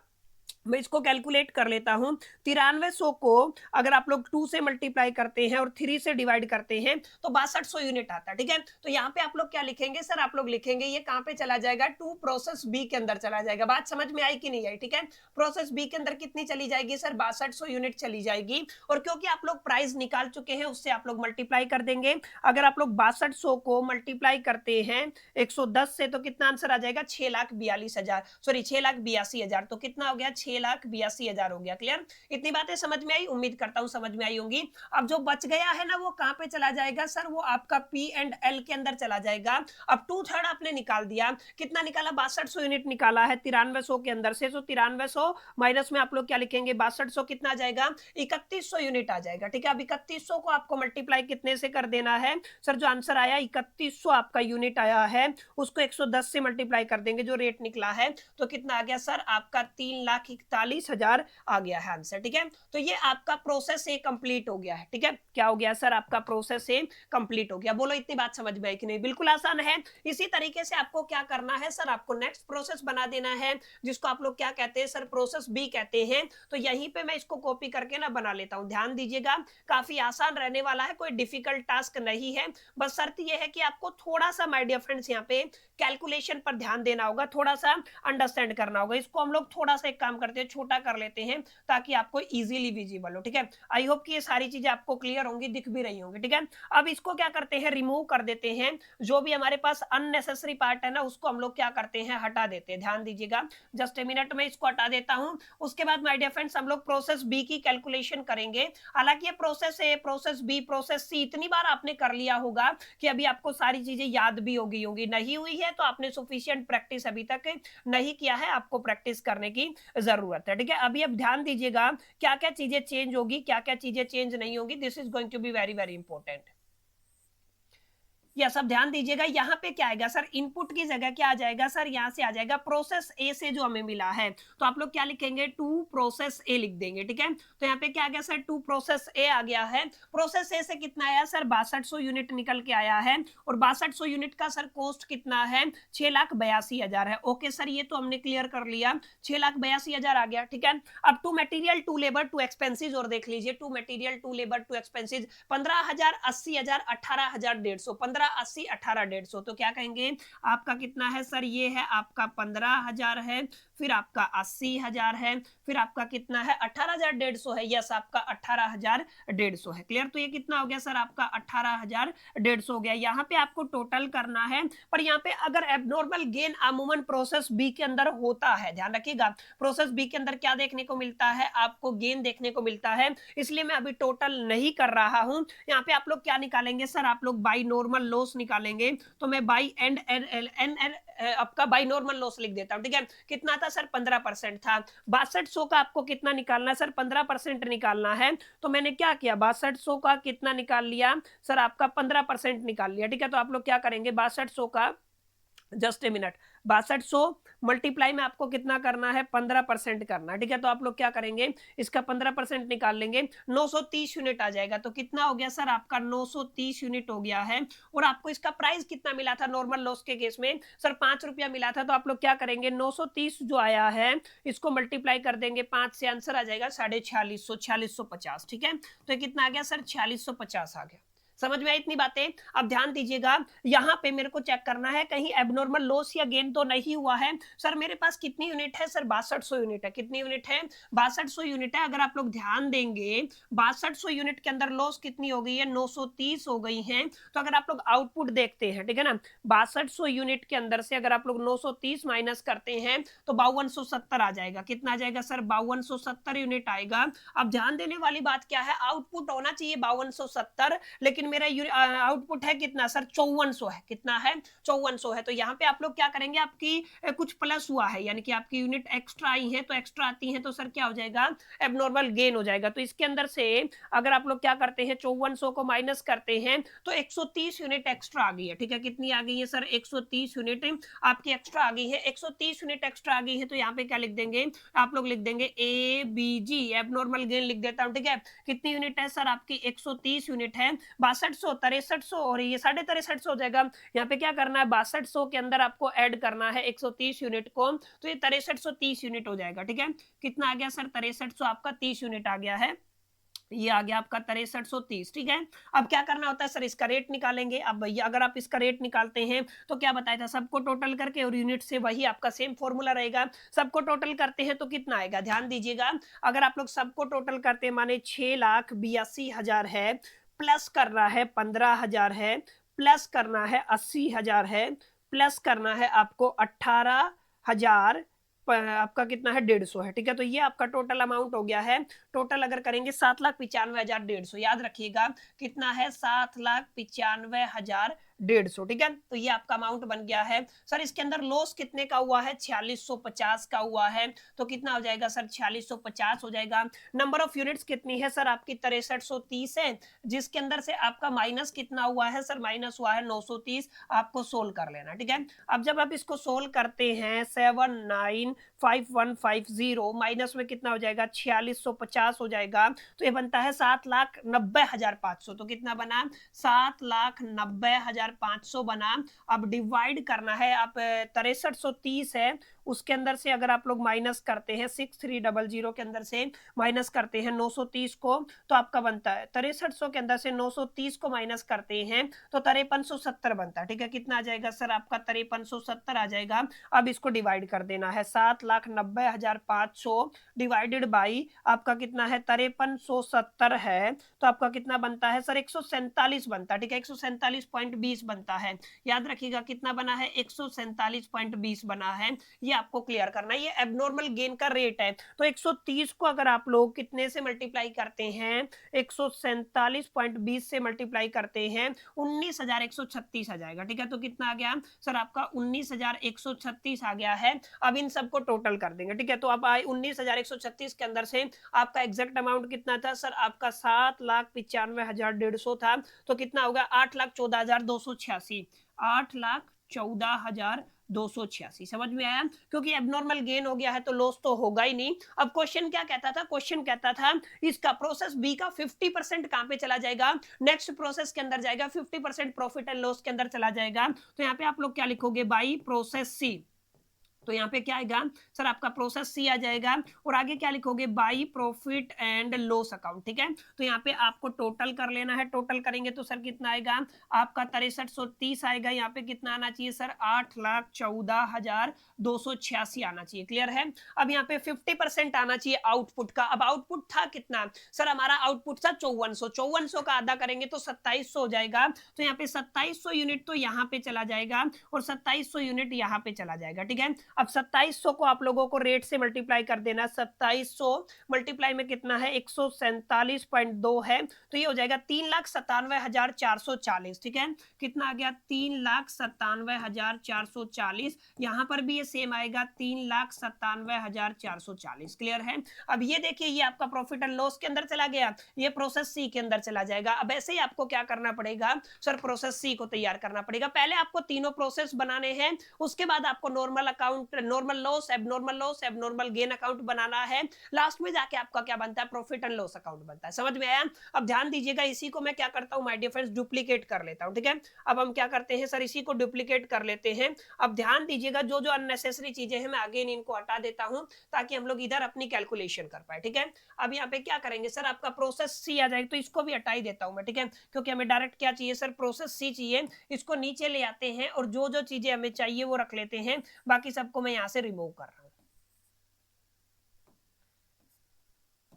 मैं इसको कैलकुलेट कर लेता हूं। 9300 को अगर आप लोग 2 से मल्टीप्लाई करते हैं और 3 से डिवाइड करते हैं तो 6200 यूनिट आता है। ठीक है, तो यहाँ पे आप लोग क्या लिखेंगे सर, आप लोग लिखेंगे ये कहां पे चला जाएगा, 2 प्रोसेस बी के अंदर चला जाएगा। बात समझ में आई कि नहीं आई? ठीक है, प्रोसेस बी के अंदर कितनी चली जाएगी सर 6200 यूनिट चली जाएगी। और क्योंकि आप लोग प्राइस निकाल चुके हैं उससे आप लोग मल्टीप्लाई कर देंगे। अगर आप लोग 6200 को मल्टीप्लाई करते हैं 110 से तो कितना आंसर आ जाएगा 6,42,000, सॉरी 6,82,000। तो कितना हो गया 6,82,000 हो गया। क्लियर? इतनी बातें समझ में आई? उम्मीद करता हूं समझ में आई होंगी। अब जो बच गया है ना वो कहां पे चला जाएगा सर, वो आपका P&L के अंदर चला जाएगा। अब 2/3 आपने निकाल दिया, कितना निकाला 6200 यूनिट निकाला है 9300 के अंदर से। तो 9300 माइनस में आप लोग क्या लिखेंगे 6200 कितना आ जाएगा 3100 यूनिट आ जाएगा। ठीक है, अब 3100 को आपको मल्टीप्लाई कितने से कर देना है सर, जो आंसर आया 3100 आपका यूनिट आया है उसको 110 से मल्टीप्लाई कर देंगे, जो रेट निकला है तो कितना आ गया सर आपका 3,41,000 आ गया है आंसर। ठीक है, तो ये आपका प्रोसेस ए कंप्लीट हो गया है। ठीक है, क्या हो गया सर आपका प्रोसेस ए कंप्लीट हो गया। बोलो इतनी बात समझ में आई कि नहीं? बिल्कुल आसान है। इसी तरीके से आपको क्या करना है सर, आपको नेक्स्ट प्रोसेस बना देना है जिसको आप लोग क्या कहते हैं सर, प्रोसेस बी कहते हैं। तो यहीं पे मैं इसको कॉपी करके ना बना लेता हूं। ध्यान दीजिएगा, काफी आसान रहने वाला है, कोई डिफिकल्ट टास्क नहीं है। बस शर्त यह है कि आपको थोड़ा सा माय डियर फ्रेंड्स यहाँ पे कैलकुलेशन पर ध्यान देना होगा, थोड़ा सा अंडरस्टैंड करना होगा। इसको हम लोग थोड़ा सा एक काम करते हैं, छोटा कर लेते हैं ताकि आपको इजीली विजिबल हो। ठीक है, आई होप कि ये सारी चीजें आपको क्लियर होंगी, दिख भी रही होंगी। ठीक है, अब इसको क्या करते हैं, रिमूव कर देते हैं। जो भी हमारे पास अननेसेसरी पार्ट है ना उसको हम लोग क्या करते हैं, हटा देते हैं। ध्यान दीजिएगा, जस्ट ए मिनट में इसको हटा देता हूं। उसके बाद माय डियर फ्रेंड्स हम लोग प्रोसेस बी की कैलकुलेशन करेंगे। हालांकि ये process A, process B, process C इतनी बार आपने कर लिया होगा कि अभी आपको सारी चीजें याद भी हो गई होंगी। नहीं हुई है तो आपने सफिशिएंट प्रैक्टिस अभी तक नहीं किया है, आपको प्रैक्टिस करने की जरूरत है। ठीक है, अभी अब ध्यान दीजिएगा क्या क्या चीजें चेंज होगी, क्या क्या चीजें चेंज नहीं होगी। This is going to be very very important. यह सब ध्यान दीजिएगा। यहाँ पे क्या आएगा सर, इनपुट की जगह क्या आ जाएगा सर, यहाँ से आ जाएगा प्रोसेस ए से जो हमें मिला है। तो आप लोग क्या लिखेंगे 2 प्रोसेस ए लिख देंगे। ठीक है, तो यहाँ पे क्या आ गया सर 2 प्रोसेस ए आ गया है। प्रोसेस ए से कितना आया सर 6200 यूनिट निकल के आया है। और 6200 यूनिट का सर कॉस्ट कितना है 6,82,000 है। ओके सर, ये तो हमने क्लियर कर लिया, 6,82,000 आ गया। ठीक है, अब 2 मटेरियल 2 लेबर 2 एक्सपेंसिस और देख लीजिए, 2 मटेरियल 2 लेबर 2 एक्सपेंसिस 15,000, 80,000, 18,150, 15, 80, 18, 150। तो क्या कहेंगे आपका कितना है सर, ये है आपका 15,000 है, फिर आपका 80,000 है, फिर आपका कितना है 18,150 है। यस, आपका 18,150 है। क्लियर? तो ये कितना हो गया सर आपका 18,150 हो गया। यहाँ पे आपको टोटल करना है, पर यहाँ पे अगर एबनॉर्मल गेन अमूमन प्रोसेस बी के अंदर होता है, ध्यान रखिएगा, प्रोसेस बी के अंदर क्या देखने को मिलता है, आपको गेन देखने को मिलता है, इसलिए मैं अभी टोटल नहीं कर रहा हूं। यहाँ पे आप लोग क्या निकालेंगे सर, आप लोग बाई नॉर्मल लॉस निकालेंगे। तो मैं बाई एंड एन आपका बाई नॉर्मल लॉस लिख देता हूं, ठीक है। कितना था सर 15% था। 6200 का आपको कितना निकालना है सर, 15% निकालना है। तो मैंने क्या किया, 6200 का कितना निकाल लिया सर, आपका 15% निकाल लिया, ठीक है। तो आप लोग क्या करेंगे, 6200 का, जस्ट ए मिनट, 6200 मल्टीप्लाई में आपको कितना करना है, 15% करना है, ठीक है। तो आप लोग क्या करेंगे, इसका 15% निकाल लेंगे, 930 यूनिट आ जाएगा। तो कितना हो गया सर आपका 930 यूनिट हो गया है। और आपको इसका प्राइस कितना मिला था नॉर्मल लॉस के केस में सर, 5 रुपया मिला था। तो आप लोग क्या करेंगे, 930 जो आया है इसको मल्टीप्लाई कर देंगे 5 से, आंसर आ जाएगा 4650, 4650, ठीक है। तो ये कितना आ गया सर, 4650 आ गया। समझ में आई इतनी बातें? अब ध्यान दीजिएगा, यहां पे मेरे को चेक करना है कहीं एबनॉर्मल लॉस या गेन तो नहीं हुआ है। सर मेरे पास कितनी यूनिट है सर, 6200 यूनिट है। कितनी यूनिट है, 6200 यूनिट है। अगर आप लोग ध्यान देंगे 6200 यूनिट के अंदर लॉस कितनी हो गई है, 930 हो गई है। तो अगर आप लोग आउटपुट देखते हैं, ठीक है ना, 6200 यूनिट के अंदर से अगर आप लोग 930 माइनस करते हैं तो 5270 आ जाएगा। कितना आ जाएगा सर, 5270 यूनिट आएगा। अब ध्यान देने वाली बात क्या है, आउटपुट होना चाहिए 5270, लेकिन मेरा आउटपुट है कितना सर, 5400 है। कितना है, 5400 है। तो यहाँ पे आप लोग क्या करेंगे, आपकी कुछ प्लस हुआ है, यानी कि आपकी यूनिट एक्स्ट्रा आई है, तो एक्स्ट्रा आती है तो सर क्या हो जाएगा, एबनॉर्मल गेन हो जाएगा। तो इसके अंदर से अगर आप लोग क्या करते हैं, 5400 को माइनस करते हैं तो 130 यूनिट एक्स्ट्रा आ गई है, ठीक है। कितनी आ गई है सर, 130 यूनिट आपकी एक्स्ट्रा आ गई है। 130 यूनिट एक्स्ट्रा आ गई है, तो यहाँ पे क्या लिख देंगे, आप लोग लिख देंगे A B G, abnormal gain लिख देता हूँ, ठीक है। कितनी यूनिट है सर आपकी, 130 यूनिट है। 6200, 6300 और ये 6350 हो जाएगा। यहाँ पे क्या करना है, 6200 के अंदर आपको ऐड करना है 130 यूनिट को, तो ये 6330 यूनिट हो जाएगा, ठीक है। कितना आ गया सर, 6300 आपका 30 यूनिट आ गया है। ये आ गया आपका 6330, ठीक है। अब क्या करना होता है सर, इसका रेट निकालेंगे। अब भैया अगर आप इसका रेट निकालते हैं तो क्या बताया था, सबको टोटल करके और यूनिट से, वही आपका सेम फॉर्मूला रहेगा। सबको टोटल करते हैं तो कितना आएगा, ध्यान दीजिएगा, अगर आप लोग सबको टोटल करते हैं माने 6,82,000 है, प्लस करना है 15,000 है, प्लस करना है 80,000 है, प्लस करना है आपको 18,000, आपका कितना है 150 है, ठीक है। तो ये आपका टोटल अमाउंट हो गया है। टोटल अगर करेंगे 7,95,150, याद रखिएगा कितना है, 7,95,150, ठीक है। तो ये आपका अमाउंट बन गया है। सर इसके अंदर लॉस कितने का हुआ है, 4650 का हुआ है। तो कितना हो जाएगा सर, 4650 हो जाएगा। नंबर ऑफ यूनिट्स कितनी है सर आपकी, 6330 है, जिसके अंदर से आपका माइनस कितना हुआ है सर, माइनस हुआ है 930। आपको सोल्व कर लेना, ठीक है। अब जब आप इसको सोल्व करते हैं 795150 माइनस में कितना हो जाएगा, 4650 हो जाएगा। तो ये बनता है 7,90,500। तो कितना बना, 7,90,500 बना। अब डिवाइड करना है, आप 6330 है, उसके अंदर से अगर आप लोग माइनस करते हैं 6300 के अंदर से माइनस करते हैं 930 को, तो आपका बनता है 6300 के अंदर से 930 को माइनस करते हैं तो 5370 बनता है, ठीक है। कितना आ जाएगा सर आपका, 5370 आ जाएगा। अब इसको डिवाइड कर देना है, 7,90,500 डिवाइडेड बाई आपका कितना है, 5370 है, तो आपका कितना बनता है सर, 147 बनता है, ठीक है। 147.20 बनता है। याद रखिएगा कितना बना है, 147.20 बना है। ये आपको क्लियर करना है, ये एबनॉर्मल गेन का रेट है। तो 130 को अगर आप लोग कितने से मल्टीप्लाई करते हैं, 147.20 से मल्टीप्लाई करते हैं, 19,136 आ जाएगा, ठीक है। तो कितना आ गया सर आपका, 19,136 आ गया है। अब इन सबको टोटल कर देंगे, ठीक है। तो अब 19,136 के अंदर से आपका एग्जैक्ट अमाउंट कितना था सर, आपका 7,95,150 था। तो कितना होगा, 8,14,286, 8,14,286। समझ में आया, क्योंकि एबनॉर्मल गेन हो गया है तो लॉस तो होगा ही नहीं। अब क्वेश्चन क्या कहता था, क्वेश्चन कहता था इसका प्रोसेस बी का 50% कहां पे चला जाएगा, नेक्स्ट प्रोसेस के अंदर जाएगा, 50% प्रॉफिट एंड लॉस के अंदर चला जाएगा। तो यहाँ पे आप लोग क्या लिखोगे, बाई प्रोसेस सी, तो यहाँ पे क्या आएगा सर आपका प्रोसेस सी आ जाएगा और आगे क्या लिखोगे by profit and loss account. ठीक है, तो यहाँ पे आपको टोटल कर लेना है, टोटल करेंगे तो सर कितना आएगा आपका 6330 आएगा। यहाँ पे कितना आना चाहिए सर 8,14,286 आना चाहिए। क्लियर है। अब यहाँ पे 50% आना चाहिए आउटपुट का। अब आउटपुट था कितना सर हमारा आउटपुट था 5400 का आधा करेंगे तो 2700 हो जाएगा। तो यहाँ पे 2700 यूनिट तो यहाँ पे चला जाएगा और 2700 यूनिट यहाँ पे चला जाएगा। ठीक है, अब 2700 को आप लोगों को रेट से मल्टीप्लाई कर देना। 2700 मल्टीप्लाई में कितना है 147.2 है, तो ये हो जाएगा 3,97,440। ठीक है, कितना आ गया 3,97,440। यहां पर भी ये सेम आएगा 3,97,440। क्लियर है। अब ये देखिए ये आपका प्रॉफिट एंड लॉस के अंदर चला गया, ये प्रोसेस सी के अंदर चला जाएगा। अब ऐसे ही आपको क्या करना पड़ेगा सर प्रोसेस सी को तैयार करना पड़ेगा। पहले आपको तीनों प्रोसेस बनाने हैं, उसके बाद आपको normal account, normal loss, abnormal gain account बनाना है। लास्ट में जाके आपका क्या बनता है प्रॉफिट एंड लॉस अकाउंट बनता है। समझ में आया। अब ध्यान दीजिएगा, इसी को मैं क्या करता हूं माय डियर फ्रेंड्स डुप्लीकेट कर लेता हूं। ठीक है, अब हम क्या करते हैं सर इसी को डुप्लीकेट कर लेते हैं। अब ध्यान दीजिएगा जो जो अननेसेसरी चीजें हैं मैं आगे इनको हटा देता हूं ताकि हम लोग इधर अपनी कैलकुलेशन कर पाए। ठीक है, अब यहाँ पे क्या करेंगे सर आपका प्रोसेस सी आ जाएगा, तो इसको भी हटा ही देता हूं मैं। ठीक है, क्योंकि हमें डायरेक्ट क्या चाहिए सर प्रोसेस सी चाहिए। इसको नीचे ले आते हैं और जो जो चीजें हमें चाहिए वो रख लेते हैं, बाकी सबको मैं यहाँ से रिमूव कर रहा हूं।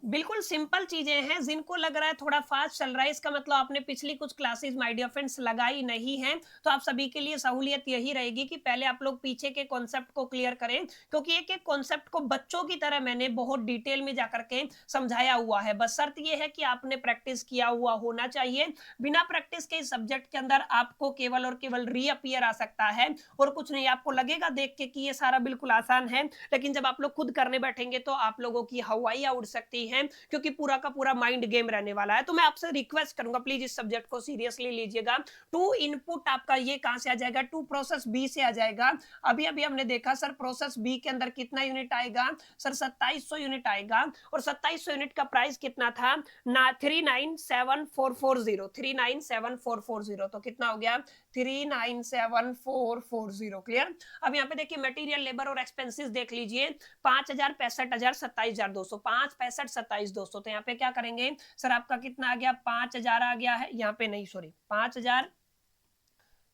बिल्कुल सिंपल चीजें हैं। जिनको लग रहा है थोड़ा फास्ट चल रहा है इसका मतलब आपने पिछली कुछ क्लासेस माय डियर फ्रेंड्स लगाई नहीं है। तो आप सभी के लिए सहूलियत यही रहेगी कि पहले आप लोग पीछे के कॉन्सेप्ट को क्लियर करें, क्योंकि एक एक कॉन्सेप्ट को बच्चों की तरह मैंने बहुत डिटेल में जाकर के समझाया हुआ है। बस शर्त यह है कि आपने प्रैक्टिस किया हुआ होना चाहिए। बिना प्रैक्टिस के इस सब्जेक्ट के अंदर आपको केवल और केवल रीअपियर आ सकता है और कुछ नहीं। आपको लगेगा देख के कि ये सारा बिल्कुल आसान है, लेकिन जब आप लोग खुद करने बैठेंगे तो आप लोगों की हवाइयां उड़ सकती है, क्योंकि पूरा का पूरा माइंड गेम रहने वाला है। तो मैं आपसे रिक्वेस्ट करूंगा प्लीज इस सब्जेक्ट को सीरियसली लीजिएगा। टू इनपुट आपका ये कहां से आ जाएगा, टू प्रोसेस बी से आ जाएगा। अभी अभी हमने देखा सर प्रोसेस बी के अंदर कितना यूनिट आएगा सर 2700 यूनिट आएगा और 2700 यूनिट का प्राइस कितना था ना 397,440 397,440। तो कितना हो गया 397,440। क्लियर। अब यहाँ पे देखिए मटेरियल लेबर और एक्सपेंसेस देख लीजिए 5,000 65,000 27,200 5 65 27,200। तो यहाँ पे क्या करेंगे सर आपका कितना आ गया 5,000 आ गया है, यहाँ पे नहीं सॉरी 5,000,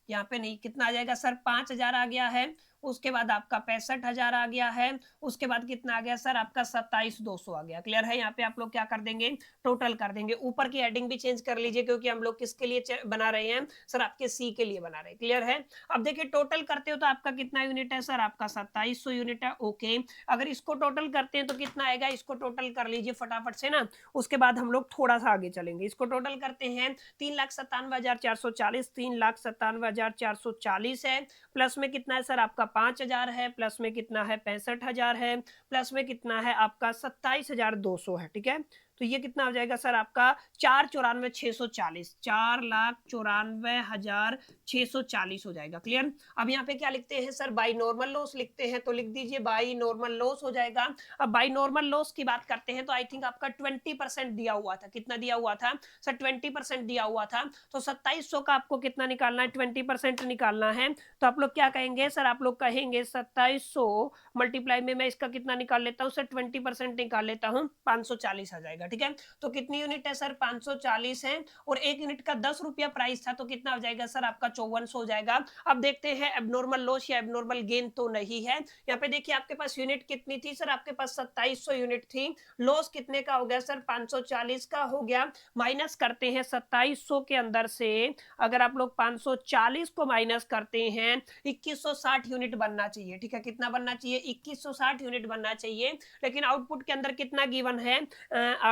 यहाँ पे नहीं कितना आ जाएगा सर 5,000 आ गया है। उसके बाद आपका 65,000 आ गया है। उसके बाद कितना आ गया सर आपका 27,200 आ गया। क्लियर है। यहाँ पे आप लोग क्या कर देंगे टोटल कर देंगे। ऊपर की हेडिंग भी चेंज कर लीजिए क्योंकि हम लोग किसके लिए बना रहे हैं सर आपके सी के लिए बना रहे हैं। क्लियर है। अब देखिए टोटल करते हो तो आपका कितना यूनिट है सर आपका 2700 यूनिट है। ओके, अगर इसको टोटल करते हैं तो कितना आएगा, इसको टोटल कर लीजिए फटाफट से ना, उसके बाद हम लोग थोड़ा सा आगे चलेंगे। इसको टोटल करते हैं 3,97,440 3,97,440 है। प्लस में कितना है सर आपका 5,000 है, प्लस में कितना है 65,000 है, प्लस में कितना है आपका 27,200 है। ठीक है, तो ये कितना हो जाएगा सर आपका 4,94,640 4,94,640 हो जाएगा। क्लियर। अब यहाँ पे क्या लिखते हैं सर बाई नॉर्मल लॉस लिखते हैं, तो लिख दीजिए बाई नॉर्मल लॉस हो जाएगा। अब बाई नॉर्मल लॉस की बात करते हैं तो आई थिंक आपका 20% दिया हुआ था। कितना दिया हुआ था सर 20% दिया हुआ था। तो 2700 का आपको कितना निकालना है 20% निकालना है। तो आप लोग क्या कहेंगे सर, आप लोग कहेंगे 2700 मल्टीप्लाई में मैं इसका कितना निकाल लेता हूँ सर 20% निकाल लेता हूँ 540 आ जाएगा। ठीक है, तो कितनी यूनिट है सर 540 है और एक यूनिट का 10 रुपया प्राइस था, तो कितना हो जाएगा सर आपका 5400 हो जाएगा। अब देखते हैं एबनॉर्मल लॉस या एबनॉर्मल गेन तो नहीं है। यहाँ पे देखिए आपके पास यूनिट कितनी थी सर, आपके पास 2700 यूनिट थी। लॉस कितने का हो गया सर 540 का हो गया। माइनस करते हैं 2700 के अंदर से, अगर आप लोग 540 को माइनस करते हैं 2160 यूनिट बनना चाहिए। ठीक है, कितना बनना चाहिए 2160 यूनिट बनना चाहिए। लेकिन आउटपुट के अंदर कितना गिवन है,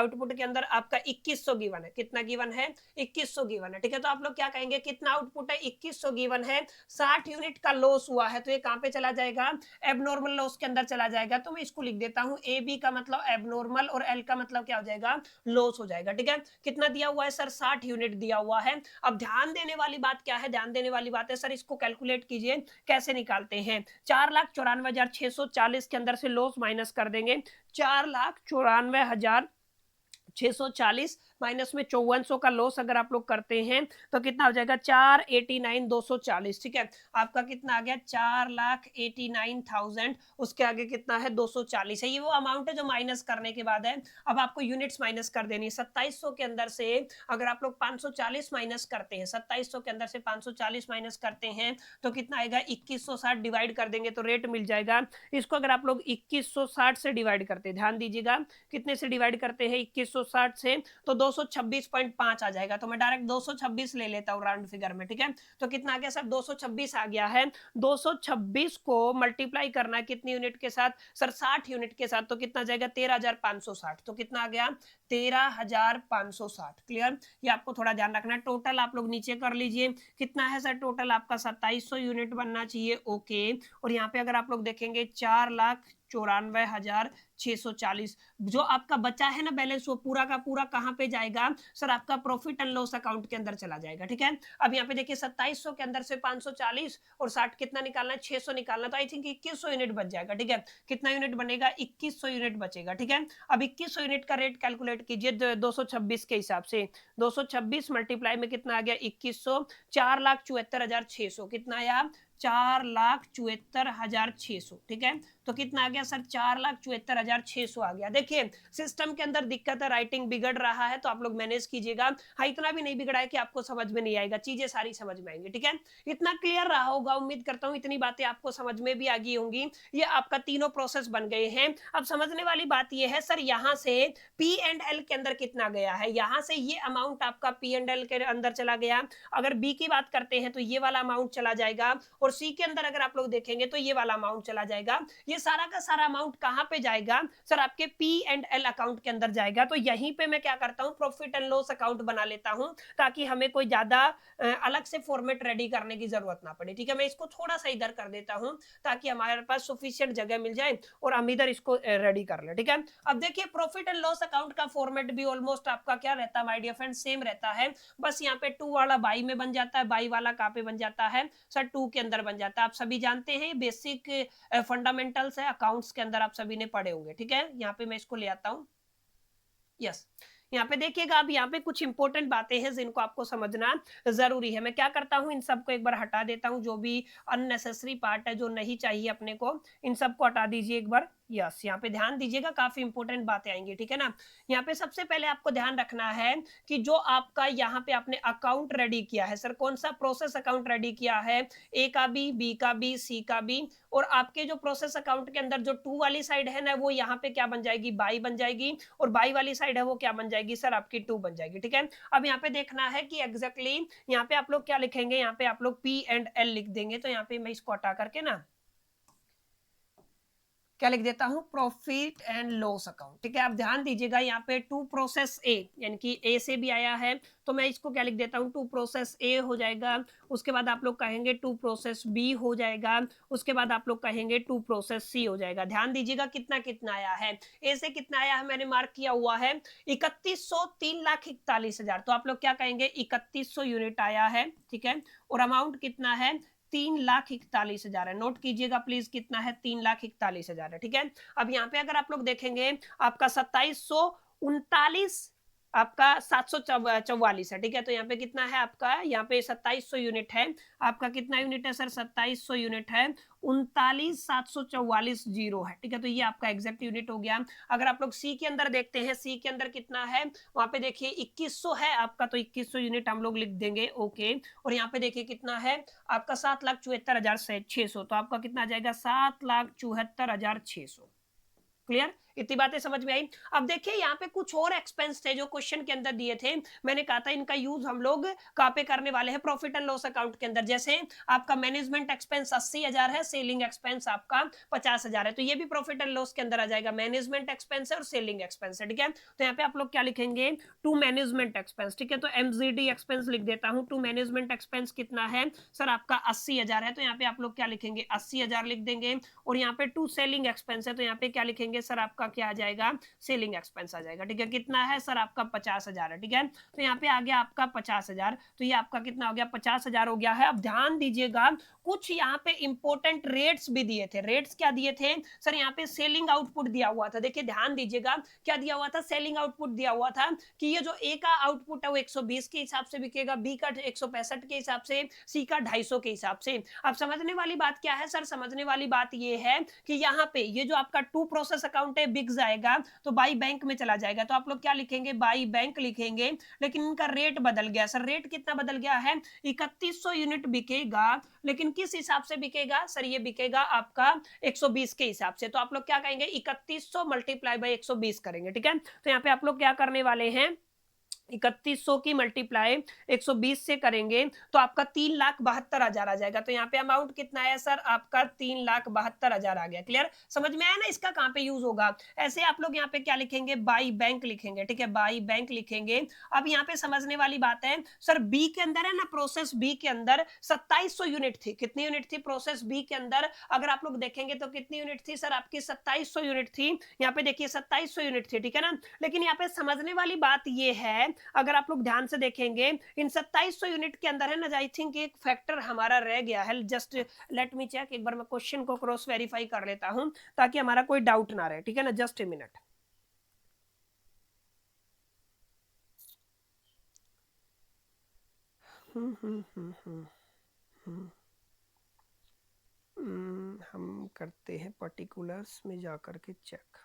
आउटपुट के अंदर आपका 2100 गिवन है। कितना गिवन है 2100 गिवन है। ठीक है, तो आप लोग क्या कहेंगे कितना आउटपुट है 2100 गिवन है, 60 यूनिट का लॉस हुआ है, तो ये कहां पे चला जाएगा एबनॉर्मल लॉस के अंदर चला जाएगा। तो मैं इसको लिख देता हूं ए बी का मतलब एबनॉर्मल और एल का मतलब क्या हो जाएगा लॉस हो जाएगा। ठीक है, कितना दिया हुआ है सर 60 यूनिट दिया हुआ है। अब ध्यान देने वाली बात क्या है, ध्यान देने वाली बात है सर इसको कैलकुलेट कीजिए कैसे निकालते हैं। 4,94,640 के अंदर से लॉस माइनस कर देंगे 4,94,640 माइनस में 5400 का लॉस अगर आप लोग करते हैं तो कितना हो जाएगा 489,240। ठीक है, आपका कितना आ गया 4,89,000, उसके आगे कितना है 240 है। ये वो अमाउंट है जो माइनस करने के बाद है। अब आपको यूनिट्स माइनस कर देनी है। 2700 के अंदर से अगर आप लोग 540 माइनस करते हैं, 2700 के अंदर से 540 माइनस करते हैं तो कितना आएगा 2160, डिवाइड कर देंगे तो रेट मिल जाएगा। इसको अगर आप लोग 2160 से डिवाइड करते हैं, ध्यान दीजिएगा कितने से डिवाइड करते हैं 2160 से, तो 226.5 आ जाएगा। तो मैं डायरेक्ट 226 ले लेता हूँ राउंड फिगर में। ठीक है, तो कितना आ गया सर 226 आ गया है। 226 को मल्टीप्लाई करना है कितनी यूनिट के साथ सर 60 यूनिट के साथ, तो कितना जाएगा 13,560। तो कितना आ गया 13,560। क्लियर, ये आपको थोड़ा ध्यान रखना है। टोटल आप लोग नीचे कर लीजिए कितना है सर, टोटल आपका 2700 यूनिट बनना चाहिए। ओके, और यहाँ पे अगर आप लोग देखेंगे 4,94,640 जो आपका बचा है ना बैलेंस, वो पूरा का पूरा कहाँ पे जाएगा सर, आपका प्रॉफिट एंड लॉस अकाउंट के अंदर चला जाएगा। ठीक है, अब यहाँ पे देखिए 2700 के अंदर से 540 और 60 कितना निकालना है 600 निकालना, तो आई थिंक 2100 यूनिट बच जाएगा। ठीक है, कितना यूनिट बनेगा 2100 यूनिट बचेगा। ठीक है, अब 2100 यूनिट का रेट कैलकुलेट कीजिए 226 के हिसाब से। 226 मल्टीप्लाई में कितना आ गया 2100, 4,74,600 कितना आया 4,74,600। ठीक है, तो कितना आ गया सर 4,74,600 आ गया। देखिए सिस्टम के अंदर दिक्कत है, राइटिंग बिगड़ रहा है तो आप लोग मैनेज कीजिएगा। हाँ, इतना भी नहीं बिगड़ा है कि आपको समझ में नहीं आएगा, चीजें सारी समझ में आएंगी। ठीक है, इतना क्लियर रहा होगा, उम्मीद करता हूँ इतनी बातें आपको समझ में भी आ गई होंगी। ये आपका तीनों प्रोसेस बन गए हैं। अब समझने वाली बात ये है सर, यहाँ से पी एंड एल के अंदर कितना गया है, यहाँ से ये अमाउंट आपका पी एंड एल के अंदर चला गया। अगर बी की बात करते हैं तो ये वाला अमाउंट चला जाएगा, और सी के अंदर अगर आप लोग देखेंगे तो ये वाला अमाउंट चला जाएगा। ये सारा का सारा अमाउंट कहां पे जाएगा सर, आपके पी एंड एल अकाउंट के अंदर जाएगा। तो यहीं पे मैं क्या करता हूं, प्रॉफिट एंड लॉस अकाउंट बना लेता हूं, ताकि हमें कोई ज्यादा अलग से फॉर्मेट रेडी करने की जरूरत ना पड़े। ठीक है, मैं इसको थोड़ा सा इधर कर देता हूं ताकि हमारे पास सफिशिएंट जगह मिल जाए और हम इधर इसको रेडी कर ले। ठीक है, अब देखिए प्रॉफिट एंड लॉस अकाउंट का फॉर्मेट भी ऑलमोस्ट आपका क्या रहता है माय डियर फ्रेंड, सेम रहता है। बस यहाँ पे 2 वाला बाई में बन जाता है, बाई वाला कहाँ पे बन जाता है सर 2 के अंदर बन जाता है। आप सभी जानते हैं बेसिक फंडामेंटल्स है अकाउंट्स के अंदर, आप सभी ने पढ़े होंगे। ठीक है, यहाँ पे मैं इसको ले आता हूँ। यस, यहाँ पे देखिएगा, अब यहाँ पे कुछ इंपॉर्टेंट बातें हैं जिनको आपको समझना जरूरी है। मैं क्या करता हूँ, इन सबको एक बार हटा देता हूँ, जो भी अननेसेसरी पार्ट है जो नहीं चाहिए अपने को, इन सबको हटा दीजिए एक बार। यस, यहाँ पे ध्यान दीजिएगा, काफी इंपॉर्टेंट बातें आएंगी। ठीक है ना, यहाँ पे सबसे पहले आपको ध्यान रखना है कि जो आपका यहाँ पे आपने अकाउंट रेडी किया है सर, कौन सा प्रोसेस अकाउंट रेडी किया है, ए का बी का बी, सी का बी, और आपके जो प्रोसेस अकाउंट के अंदर जो 2 वाली साइड है ना, वो यहाँ पे क्या बन जाएगी बाई बन जाएगी, और बाई वाली साइड है वो क्या बन जाएगी सर, आपकी 2 बन जाएगी। ठीक है, अब यहाँ पे देखना है कि एग्जैक्टली यहाँ पे आप लोग क्या लिखेंगे, यहाँ पे आप लोग पी एंड एल लिख देंगे। तो यहाँ पे मैं इसको हटा करके ना क्या लिख देता हूं, प्रॉफिट एंड लॉस अकाउंट। ठीक है, आप ध्यान दीजिएगा यहाँ पे 2 प्रोसेस ए, यानी कि ए से भी आया है, तो मैं इसको क्या लिख देता हूँ 2 प्रोसेस ए हो जाएगा। उसके बाद आप लोग कहेंगे 2 प्रोसेस बी हो जाएगा। उसके बाद आप लोग कहेंगे 2 प्रोसेस सी हो जाएगा। ध्यान दीजिएगा कितना कितना आया है, ए से कितना आया है मैंने मार्क किया हुआ है 3100, 3,41,000, तो आप लोग क्या कहेंगे 3100 यूनिट आया है। ठीक है, और अमाउंट कितना है 3,41,000 है। नोट कीजिएगा प्लीज, कितना है 3,41,000 है। ठीक है, अब यहाँ पे अगर आप लोग देखेंगे आपका 2739 आपका 744 है। ठीक है, तो यहाँ पे कितना है आपका, यहाँ पे 2700 यूनिट है। आपका कितना यूनिट है सर 2700 यूनिट है, 39,744 जीरो है। ठीक है, तो ये आपका एग्जैक्ट यूनिट हो गया। अगर आप लोग सी के अंदर देखते हैं, सी के अंदर कितना है, वहां पे देखिए 2100 है आपका, तो 2100 यूनिट हम लोग लिख देंगे। ओके, और यहाँ पे देखिए कितना है आपका 7,74,600, तो आपका कितना आ जाएगा 7,74,600। क्लियर, इतनी बातें समझ में आई। अब देखिए यहाँ पे कुछ और एक्सपेंस थे जो क्वेश्चन के अंदर दिए थे, मैंने कहा था इनका यूज हम लोग कहाँ पे करने वाले हैं, प्रॉफिट एंड लॉस अकाउंट के अंदर। जैसे आपका मैनेजमेंट एक्सपेंस 80,000 है, सेलिंग एक्सपेंस आपका 50,000 है, तो ये भी प्रॉफिट एंड लॉस के अंदर आ जाएगा। मैनेजमेंट एक्सपेंस है और सेलिंग एक्सपेंस है। ठीक है, तो यहाँ पे आप लोग क्या लिखेंगे, टू मैनेजमेंट एक्सपेंस। ठीक है, तो एमजीडी एक्सपेंस लिख देता हूँ। टू मैनेजमेंट एक्सपेंस कितना है सर आपका 80,000 है, तो यहाँ पे आप लोग क्या लिखेंगे 80,000 लिख देंगे। और यहाँ पे टू सेलिंग एक्सपेंस है, तो यहाँ पे क्या लिखेंगे सर आपका आपका क्या आ जाएगा, सेलिंग एक्सपेंस आ जाएगा। ठीक है, कितना है सर आपका 50,000 है। ठीक है, तो यहाँ पे आ गया आपका 50,000, तो ये आपका कितना हो गया, 50,000 हो गया है। अब ध्यान दीजिएगा, कुछ यहाँ पे इंपॉर्टेंट रेट्स भी दिए थे। रेट्स क्या दिए थे सर, यहाँ पे सेलिंग आउटपुट दिया हुआ था। देखिए ध्यान दीजिएगा, क्या दिया हुआ था, सेलिंग आउटपुट दिया हुआ था कि ये जो ए का आउटपुट है वो 120 के हिसाब से बिकेगा, बी का 165 के हिसाब से, सी का 250 के हिसाब से। अब समझने वाली बात क्या है सर, समझने वाली बात ये है कि यहाँ पे ये जो आपका टू प्रोसेस अकाउंट है बिक जाएगा तो बाई बैंक में चला जाएगा, तो आप लोग क्या लिखेंगे, बाई बैंक लिखेंगे। लेकिन इनका रेट बदल गया सर, रेट कितना बदल गया है, 3100 यूनिट बिकेगा, लेकिन किस हिसाब से बिकेगा सर, ये बिकेगा आपका 120 के हिसाब से। तो आप लोग क्या कहेंगे, 3100 मल्टीप्लाई बाई 120 करेंगे। ठीक है, तो यहाँ पे आप लोग क्या करने वाले हैं, 3100 की मल्टीप्लाई 120 से करेंगे तो आपका 3,72,000 आ जाएगा। तो यहाँ पे अमाउंट कितना है सर, आपका 3,72,000 आ गया। क्लियर, समझ में आया ना, इसका कहाँ पे यूज होगा। ऐसे आप लोग यहाँ पे क्या लिखेंगे, बाई बैंक लिखेंगे। ठीक है, बाई बैंक लिखेंगे। अब यहाँ पे समझने वाली बात है सर, बी के अंदर है ना, प्रोसेस बी के अंदर 2700 यूनिट थी। कितनी यूनिट थी प्रोसेस बी के अंदर, अगर आप लोग देखेंगे तो कितनी यूनिट थी सर, आपकी 2700 यूनिट थी। यहाँ पे देखिए 2700 यूनिट थी। ठीक है ना, लेकिन यहाँ पे समझने वाली बात ये है, अगर आप लोग ध्यान से देखेंगे इन 2700 यूनिट के अंदर है ना, आई थिंक एक फैक्टर हमारा रह गया है। जस्ट लेट मी चेक, एक बार मैं क्वेश्चन को क्रॉस वेरीफाई कर लेता हूं ताकि हमारा कोई डाउट ना रहे। ठीक है ना, जस्ट ए मिनट। हम करते हैं पर्टिकुलर्स में जाकर के चेक।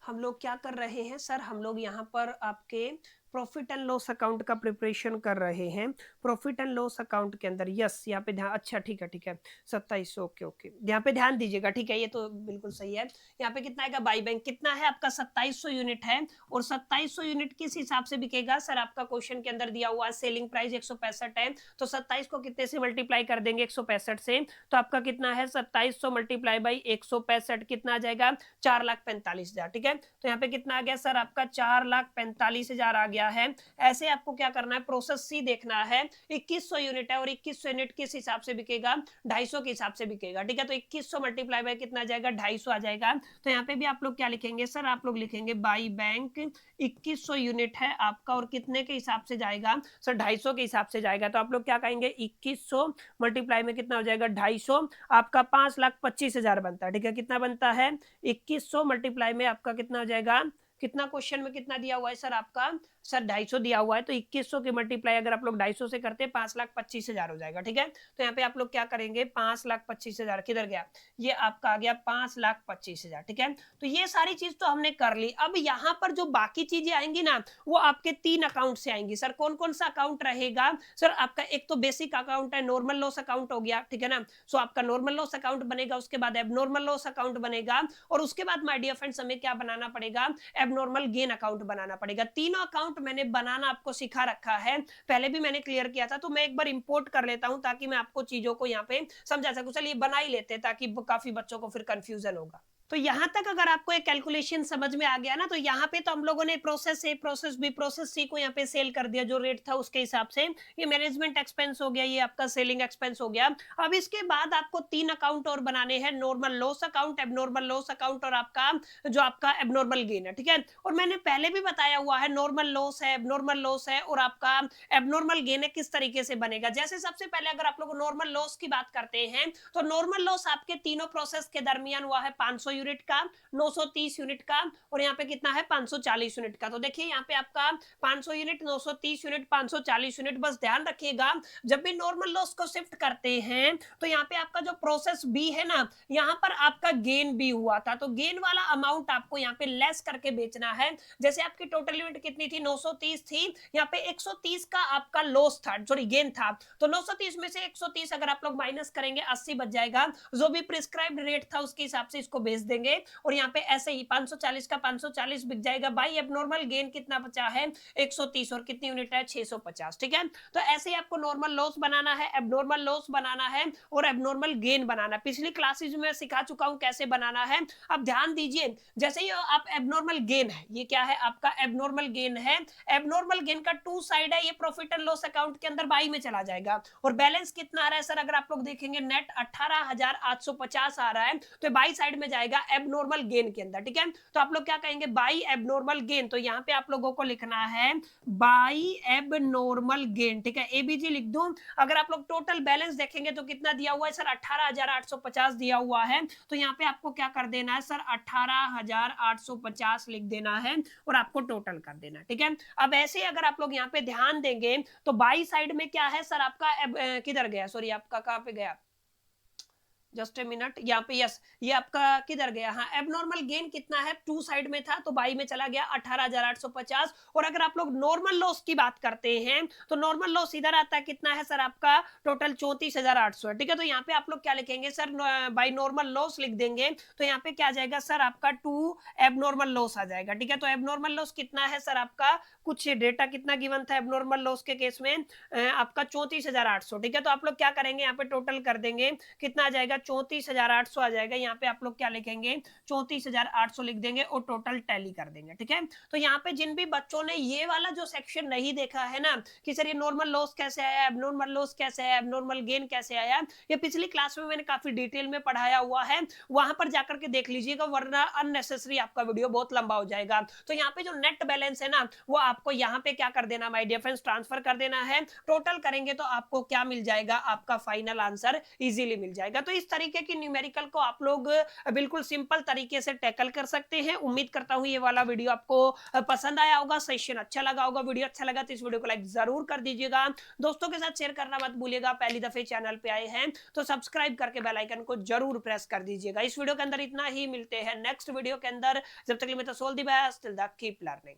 हम लोग क्या कर रहे हैं सर, हम लोग यहाँ पर आपके प्रॉफिट एंड लॉस अकाउंट का प्रिपरेशन कर रहे हैं। प्रॉफिट एंड लॉस अकाउंट के अंदर यस, यहाँ पे ध्यान, अच्छा ठीक है, ठीक है 2700, ओके ओके, यहाँ पे ध्यान दीजिएगा। ठीक है, ये तो बिल्कुल सही है। यहाँ पे कितना आएगा, बाई बैंक कितना है आपका, 2700 यूनिट है, और 2700 यूनिट किस हिसाब से बिकेगा सर, आपका क्वेश्चन के अंदर दिया हुआ सेलिंग प्राइस 165 है, तो 27 को कितने से मल्टीप्लाई कर देंगे, 165 से, तो आपका कितना है 2700 मल्टीप्लाई बाई 165 कितना आ जाएगा, 4,45,000। ठीक है, तो यहाँ पे कितना आ गया सर, आपका 4,45,000 आ गया है। ऐसे आपको क्या करना है, प्रोसेस सी देखना है, 2100 यूनिट है और 2100 यूनिट किस हिसाब से बिकेगा, 250 के हिसाब से बिकेगा। ठीक है, तो 2100 मल्टीप्लाई बाय कितना आ जाएगा, 250 आ जाएगा। तो यहाँ पे भी आप लोग क्या लिखेंगे सर, आप लोग लिखेंगे बाई बैंक 2100 यूनिट है आपका, और कितने के हिसाब से जाएगा सर, 250 के हिसाब से जाएगा। तो आप लोग क्या कहेंगे, 2100 मल्टीप्लाई में कितना हो जाएगा, 250, आपका 5,25,000 बनता है। ठीक है, कितना बनता है, 2100 मल्टीप्लाई में आपका कितना हो जाएगा, कितना क्वेश्चन में कितना दिया हुआ है सर, आपका सर 250 दिया हुआ है, तो 2100 की मल्टीप्लाई अगर आप लोग 250 से करते हैं 5,25,000 हो जाएगा। ठीक है, तो यहाँ पे आप लोग क्या करेंगे, 5,25,000 किधर गया, ये आपका आ गया 5,25,000। ठीक है, तो ये सारी चीज तो हमने कर ली। अब यहाँ पर जो बाकी चीजें आएंगी ना, वो आपके 3 अकाउंट से आएंगी। सर कौन कौन सा अकाउंट रहेगा सर, आपका एक तो बेसिक अकाउंट है, नॉर्मल लॉस अकाउंट हो गया। ठीक है ना, सो आपका नॉर्मल लॉस अकाउंट बनेगा, उसके बाद एबनॉर्मल लॉस अकाउंट बनेगा, और उसके बाद माय डियर फ्रेंड्स हमें क्या बनाना पड़ेगा, एबनॉर्मल गेन अकाउंट बनाना पड़ेगा। तीनों अकाउंट मैंने बनाना आपको सिखा रखा है, पहले भी मैंने क्लियर किया था, तो मैं एक बार इंपोर्ट कर लेता हूं ताकि मैं आपको चीजों को यहाँ पे समझा सकूं। चलिए बना ही लेते हैं ताकि काफी बच्चों को फिर कंफ्यूजन होगा। तो यहां तक अगर आपको एक कैलकुलेशन समझ में आ गया ना, तो यहाँ पे तो हम लोगों ने process A, process B, process C को यहाँ पे सेल कर दिया जो रेट था उसके हिसाब से। ये मैनेजमेंट एक्सपेंस हो गया, ये आपका सेलिंग एक्सपेंस हो गया। अब इसके बाद आपको 3 अकाउंट और बनाने हैं, normal loss account, abnormal loss account, और आपका जो आपका एबनॉर्मल गेन है। ठीक है, और मैंने पहले भी बताया हुआ है, नॉर्मल लॉस है, एबनॉर्मल लॉस है, और आपका एबनॉर्मल गेन है, किस तरीके से बनेगा। जैसे सबसे पहले अगर आप लोग नॉर्मल लॉस की बात करते हैं, तो नॉर्मल लॉस आपके तीनों प्रोसेस के दरमियान हुआ है 500 यूनिट का, 930 यूनिट का, और यहाँ पे कितना है 540 यूनिट का। तो देखिए यहाँ पे आपका 500 यूनिट, 930 यूनिट, 540 यूनिट। बस ध्यान रखिएगा, जब भी नॉर्मल लॉस को शिफ्ट करते हैं तो यहाँ पे आपका जो प्रोसेस बी है ना, यहाँ पर आपका गेन भी हुआ था, तो गेन वाला अमाउंट आपको यहाँ पे लेस करके बेचना है। जैसे आपकी टोटल यूनिट कितनी थी, 930 थी, यहाँ पे 130 का आपका लॉस था, सॉरी गेन था, तो 930 में से 130 अगर आप लोग माइनस करेंगे 80 बच जाएगा। जो भी प्रिस्क्राइब्ड रेट था उसके हिसाब से इसको बेच देंगे और यहाँ पे ऐसे ही 540 का 540 बिक जाएगा। बाई एबनॉर्मल गेन कितना बचा है 130 और कितनी यूनिट है 650। ठीक है, तो ऐसे ही आपको नॉर्मल लॉस बनाना है, एबनॉर्मल लॉस बनाना है और एबनॉर्मल गेन बनाना है। पिछली क्लासेज में सिखा चुका हूं कैसे बनाना है। अब ध्यान दीजिए, जैसे ही आप एबनॉर्मल गेन है, ये क्या है आपका एबनॉर्मल गेन है। एबनॉर्मल गेन का टू साइड है, ये प्रॉफिट एंड लॉस अकाउंट के अंदर बाई में चला जाएगा और बैलेंस कितना आ रहा है सर, अगर आप लोग देखेंगे नेट 18,850 आ रहा है, तो बाई साइड में जाएगा एबनॉर्मल गेन के अंदर। ठीक है, तो आप लोग क्या कहेंगे बाई एबनॉर्मल गेन, तो यहाँ पे आप लोगों को लिखना है बाई एबनॉर्मल गेन। ठीक है, एबीजी लिख दूं। अगर आप लोग टोटल बैलेंस देखेंगे तो कितना दिया हुआ है सर 18,850 दिया हुआ है, तो यहाँ पे आपको क्या कर देना है सर 18,850 लिख देना है और आपको टोटल कर देना। ठीक है, अब ऐसे अगर आप लोग यहाँ पे ध्यान देंगे तो बाई साइड में क्या है सर आपका किधर गया, सॉरी आपका कहां पे गया, जस्ट ए मिनट, यहाँ पे यस, ये आपका किधर गया, हाँ एबनॉर्मल गेन कितना है टू साइड में था तो बाई में चला गया 18,850। और अगर आप लोग नॉर्मल लॉस की बात करते हैं तो नॉर्मल लॉस इधर आता है कितना है सर आपका टोटल 34,800 है। ठीक है, तो यहाँ पे आप लोग क्या लिखेंगे सर बाई नॉर्मल लॉस लिख देंगे, तो यहाँ पे क्या आ जाएगा सर आपका टू एबनॉर्मल लॉस आ जाएगा। ठीक है, तो एबनॉर्मल लॉस कितना है सर आपका, कुछ डेटा कितना गिवन था एबनॉर्मल लॉस के केस में आपका 34,800। ठीक है, तो आप लोग क्या करेंगे यहाँ पे टोटल कर देंगे, कितना आ जाएगा 34,800 आ जाएगा। यहाँ पे आप लोग क्या लिखेंगे 34,800 लिख देंगे और टोटल टैली कर देंगे। ठीक है, तो यहाँ पे जिन भी बच्चों ने ये वाला जो सेक्शन नहीं देखा है ना कि सर ये नॉर्मल लॉस कैसे आया, एबनॉर्मल लॉस कैसे आया, एबनॉर्मल गेन कैसे आया, ये पिछली क्लास में मैंने काफी डिटेल में पढ़ाया हुआ है, वहां पर जाकर के देख लीजिएगा, वरना अननेसेसरी आपका वीडियो बहुत लंबा हो जाएगा। तो यहाँ पे जो नेट बैलेंस है ना वो आपको यहाँ पे क्या कर देना माय डियर फ्रेंड्स, ट्रांसफर कर देना है। टोटल करेंगे तो आपको क्या मिल जाएगा, आपका फाइनल आंसर इजीली मिल जाएगा। तो इस तरीके की न्यूमेरिकल को आप लोग बिल्कुल सिंपल तरीके से टैकल कर सकते हैं। उम्मीद करता हूं ये वाला वीडियो आपको पसंद आया होगा, सेशन अच्छा लगा होगा। वीडियो अच्छा लगा तो इस वीडियो को लाइक जरूर कर दीजिएगा, दोस्तों के साथ शेयर करना मत भूलिएगा। पहली दफे चैनल पे आए हैं तो सब्सक्राइब करके बेल आइकन को जरूर प्रेस कर दीजिएगा। इस वीडियो के अंदर इतना ही, मिलते हैं नेक्स्ट वीडियो के अंदर, जब तक के लिए मैं तो soul the best, till the keep learning.